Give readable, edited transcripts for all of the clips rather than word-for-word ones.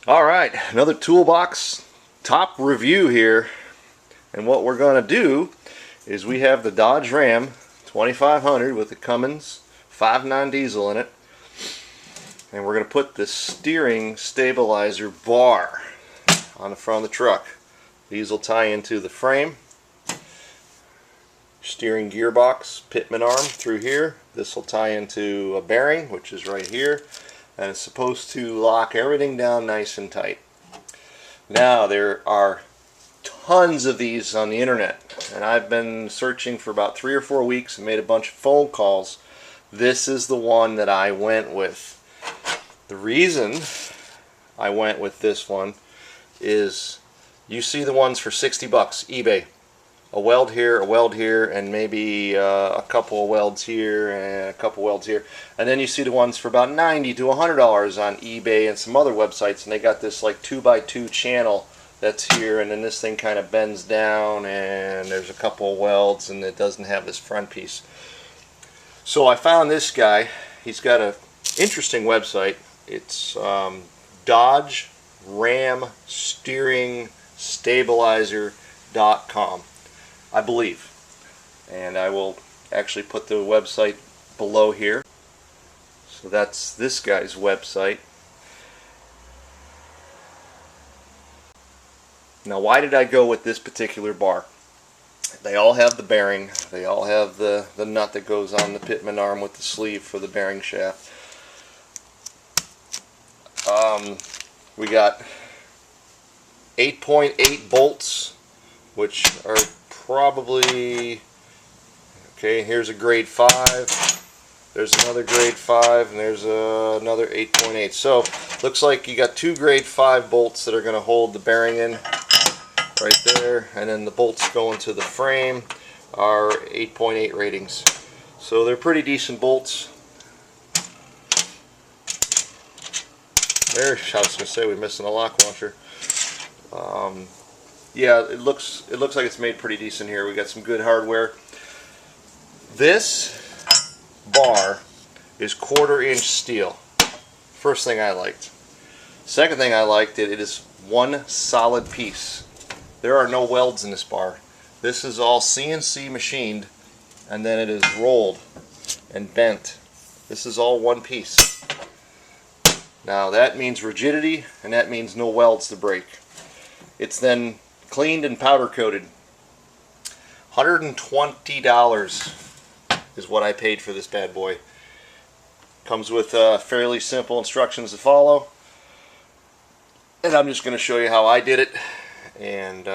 Alright, another toolbox top review here. And what we're going to do is we have the Dodge Ram 2500 with the Cummins 5.9 diesel in it. And we're going to put the steering stabilizer bar on the front of the truck. These will tie into the frame. Steering gearbox, pitman arm through here. This will tie into a bearing, which is right here. And it's supposed to lock everything down nice and tight. Now there are tons of these on the internet, and I've been searching for about 3 or 4 weeks and made a bunch of phone calls. This is the one that I went with. The reason I went with this one is you see the ones for 60 bucks eBay. A weld here, and maybe a couple of welds here and a couple welds here. And then you see the ones for about $90 to $100 on eBay and some other websites, and they got this like 2x2 channel that's here, and then this thing kind of bends down and there's a couple of welds and it doesn't have this front piece. So I found this guy. He's got an interesting website. It's Dodge Ram Steering Stabilizer.com, I believe. And I will actually put the website below here. So that's this guy's website. Now, why did I go with this particular bar? They all have the bearing. They all have the nut that goes on the pitman arm with the sleeve for the bearing shaft. We got 8.8 bolts, which are probably, okay, here's a grade 5, there's another grade 5, and there's another 8.8. So looks like you got 2 grade 5 bolts that are going to hold the bearing in right there, and then the bolts going to the frame are 8.8 ratings. So they're pretty decent bolts. There, I was going to say we're missing a lock washer. Yeah, it looks like it's made pretty decent here. We got some good hardware. This bar is 1/4 inch steel. First thing I liked. Second thing I liked, it is one solid piece. There are no welds in this bar. This is all CNC machined, and then it is rolled and bent. This is all one piece. Now that means rigidity, and that means no welds to break. It's then cleaned and powder coated. $120 is what I paid for this bad boy. Comes with fairly simple instructions to follow, and I'm just going to show you how I did it, and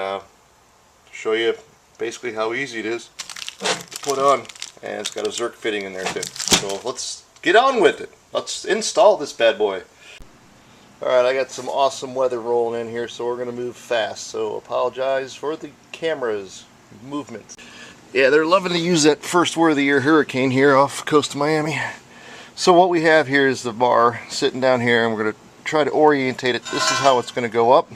show you basically how easy it is to put on. And it's got a Zerk fitting in there too. So let's get on with it. Let's install this bad boy. Alright, I got some awesome weather rolling in here, so we're going to move fast. So apologize for the camera's movements. Yeah, they're loving to use that first word of the year hurricane here off the coast of Miami. So what we have here is the bar sitting down here, and we're going to try to orientate it. This is how it's going to go up.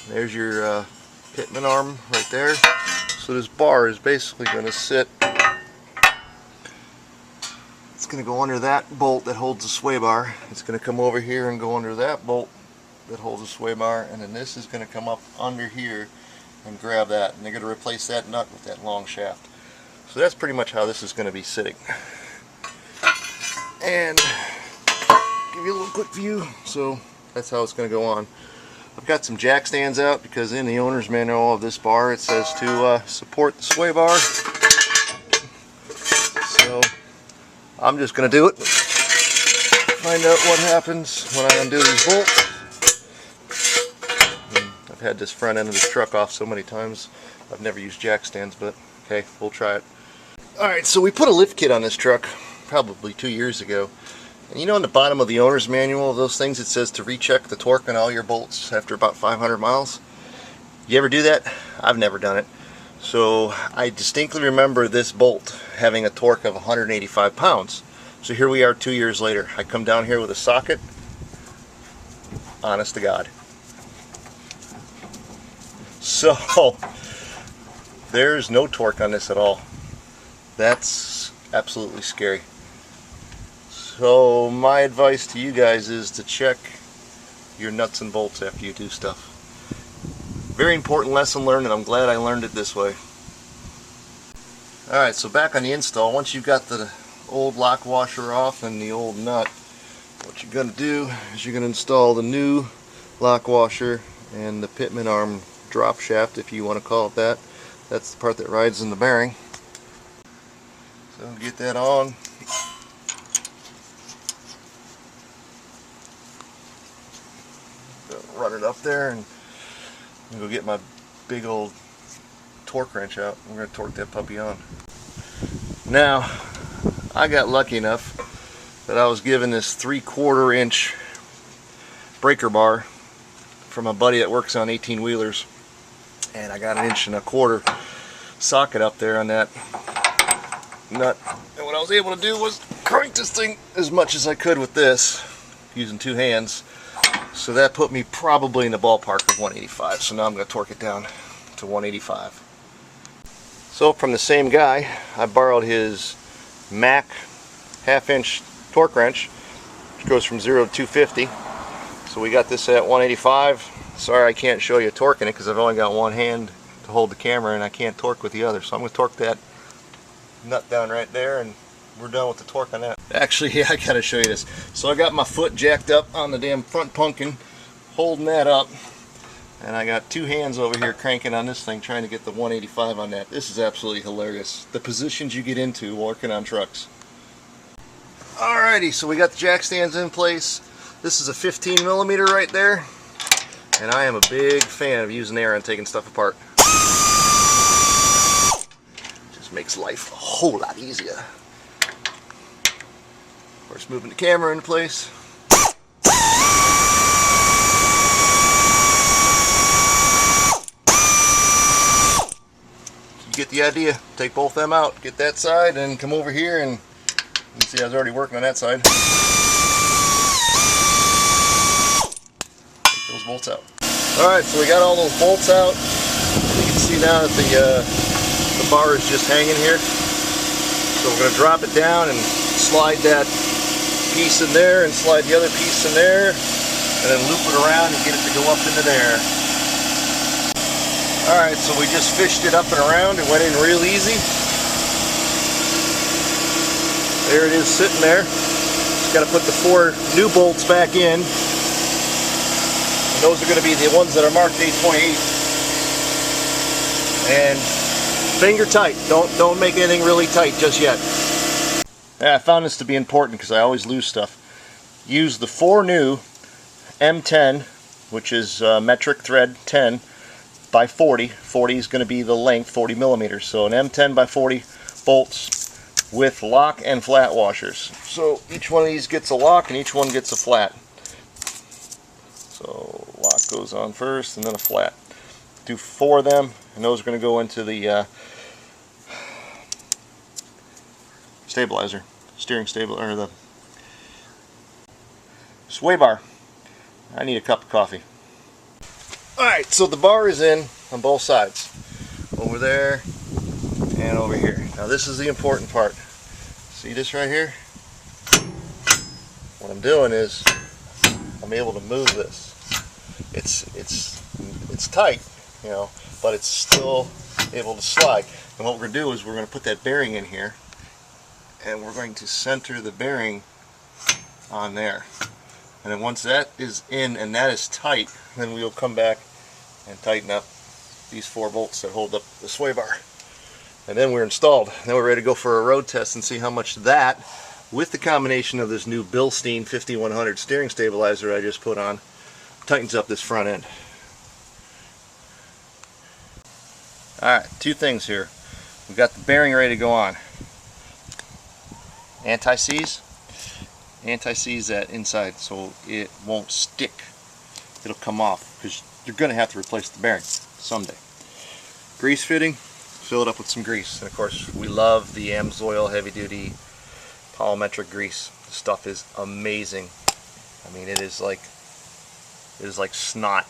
There's your pitman arm right there. So this bar is basically going to sit. It's going to go under that bolt that holds the sway bar. It's going to come over here and go under that bolt that holds the sway bar, and then this is going to come up under here and grab that, and they're going to replace that nut with that long shaft. So that's pretty much how this is going to be sitting. And give you a little quick view. So that's how it's going to go on. I've got some jack stands out because in the owner's manual of this bar it says to support the sway bar. So I'm just going to do it. Find out what happens when I undo these bolts. I've had this front end of this truck off so many times. I've never used jack stands, but okay, we'll try it. Alright, so we put a lift kit on this truck probably 2 years ago. And you know, on the bottom of the owner's manual of those things it says to recheck the torque on all your bolts after about 500 miles. You ever do that? I've never done it. So I distinctly remember this bolt having a torque of 185 pounds. So here we are 2 years later. I come down here with a socket. Honest to God. So there's no torque on this at all. That's absolutely scary. So my advice to you guys is to check your nuts and bolts after you do stuff. Very important lesson learned, and I'm glad I learned it this way. Alright, so back on the install, once you've got the old lock washer off and the old nut, what you're going to do is you're going to install the new lock washer and the pitman arm drop shaft, if you want to call it that. That's the part that rides in the bearing. So get that on. Run it up there and go get my big old torque wrench out. We're going to torque that puppy on. Now, I got lucky enough that I was given this 3/4 inch breaker bar from a buddy that works on 18-wheelers, and I got an 1.25 inch socket up there on that nut, and what I was able to do was crank this thing as much as I could with this using 2 hands. So that put me probably in the ballpark of 185. So now I'm going to torque it down to 185. So from the same guy, I borrowed his Mac 1/2 inch torque wrench, which goes from 0 to 250. So we got this at 185. Sorry I can't show you torquing it because I've only got one hand to hold the camera and I can't torque with the other. So I'm going to torque that nut down right there, and we're done with the torque on that. Actually, yeah, I gotta show you this. So I got my foot jacked up on the damn front pumpkin, holding that up, and I got 2 hands over here cranking on this thing, trying to get the 185 on that. This is absolutely hilarious. The positions you get into working on trucks. Alrighty, so we got the jack stands in place. This is a 15mm right there, and I am a big fan of using air and taking stuff apart. Just makes life a whole lot easier. Of course, moving the camera into place. You get the idea. Take both them out, get that side, and come over here, and you see I was already working on that side. Take those bolts out. Alright, so we got all those bolts out. You can see now that the bar is just hanging here. So we're going to drop it down and slide that piece in there and slide the other piece in there, and then loop it around and get it to go up into there. Alright, so we just fished it up and around. It went in real easy. There it is sitting there. Just got to put the 4 new bolts back in. And those are going to be the ones that are marked 8.8. And finger tight. Don't make anything really tight just yet. Yeah, I found this to be important because I always lose stuff. Use the 4 new M10, which is metric thread 10 by 40. 40 is going to be the length, 40mm. So an M10 by 40 bolts with lock and flat washers. So each one of these gets a lock and each one gets a flat. So lock goes on first and then a flat. Do 4 of them, and those are going to go into the stabilizer, steering stabilizer, or the sway bar. I need a cup of coffee. Alright, so the bar is in on both sides. Over there and over here. Now this is the important part. See this right here? What I'm doing is I'm able to move this. It's tight, you know, but it's still able to slide. And what we're going to do is we're going to put that bearing in here, and we're going to center the bearing on there. And then once that is in and that is tight, then we'll come back and tighten up these 4 bolts that hold up the sway bar. And then we're installed. Now we're ready to go for a road test and see how much that, with the combination of this new Bilstein 5100 steering stabilizer I just put on, tightens up this front end. Alright, 2 things here. We've got the bearing ready to go on. Anti-seize that inside so it won't stick. It'll come off because you're going to have to replace the bearing someday. Grease fitting, fill it up with some grease. And of course we love the Amsoil heavy duty polymetric grease. The stuff is amazing. I mean, it is like snot.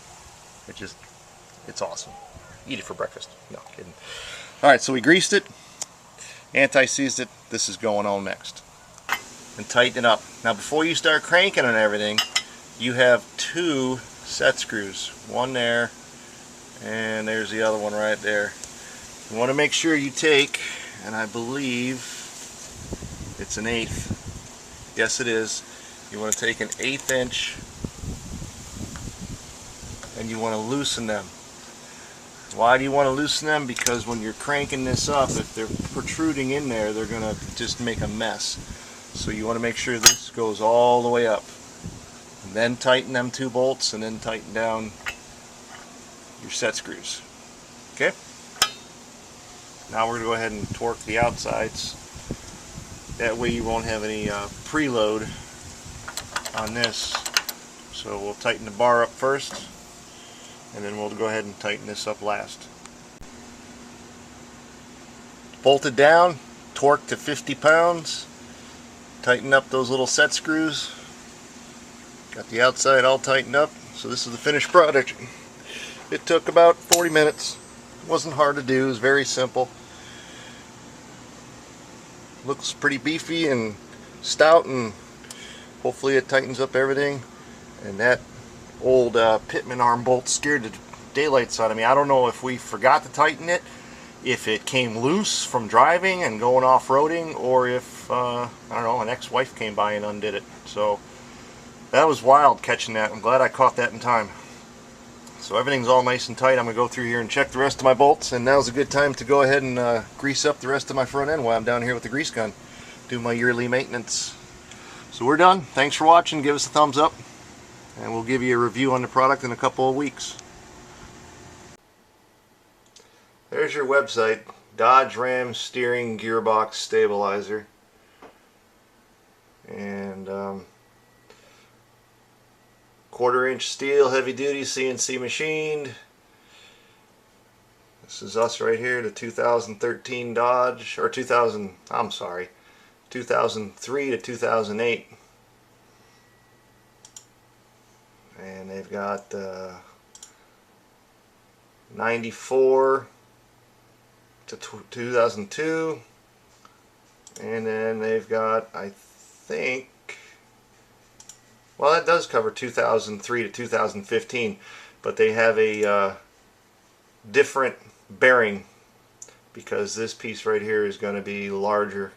It's awesome. Eat it for breakfast. No kidding. Alright, so we greased it, anti-seized it. This is going on next. and tighten it up. Now before you start cranking and everything, you have 2 set screws. One there, and there's the other one right there. You want to make sure you take, and I believe it's an 1/8. Yes, it is. You want to take an 1/8 inch and you want to loosen them. Why do you want to loosen them? Because when you're cranking this up, if they're protruding in there, they're going to just make a mess. So you want to make sure this goes all the way up. And then tighten them 2 bolts, and then tighten down your set screws. Okay? Now we're going to go ahead and torque the outsides. That way you won't have any preload on this. So we'll tighten the bar up first, and then we'll go ahead and tighten this up last. Bolted down, torque to 50 pounds. Tighten up those little set screws. Got the outside all tightened up. So this is the finished product. It took about 40 minutes. It wasn't hard to do. It was very simple. Looks pretty beefy and stout, and hopefully it tightens up everything. And that old pitman arm bolt scared the daylights out of me. I don't know if we forgot to tighten it, if it came loose from driving and going off-roading, or if I don't know, an ex-wife came by and undid it. So that was wild catching that. I'm glad I caught that in time. So everything's all nice and tight. I'm going to go through here and check the rest of my bolts, and now's a good time to go ahead and grease up the rest of my front end while I'm down here with the grease gun. Do my yearly maintenance. So we're done. Thanks for watching. Give us a thumbs up, and we'll give you a review on the product in a couple of weeks. There's your website, Dodge Ram Steering Gearbox Stabilizer. And 1/4 inch steel, heavy duty, CNC machined. This is us right here, the 2013 Dodge, or 2003 to 2008. And they've got 94 to 2002. And then they've got, I think, well, that does cover 2003 to 2015, but they have a different bearing because this piece right here is going to be larger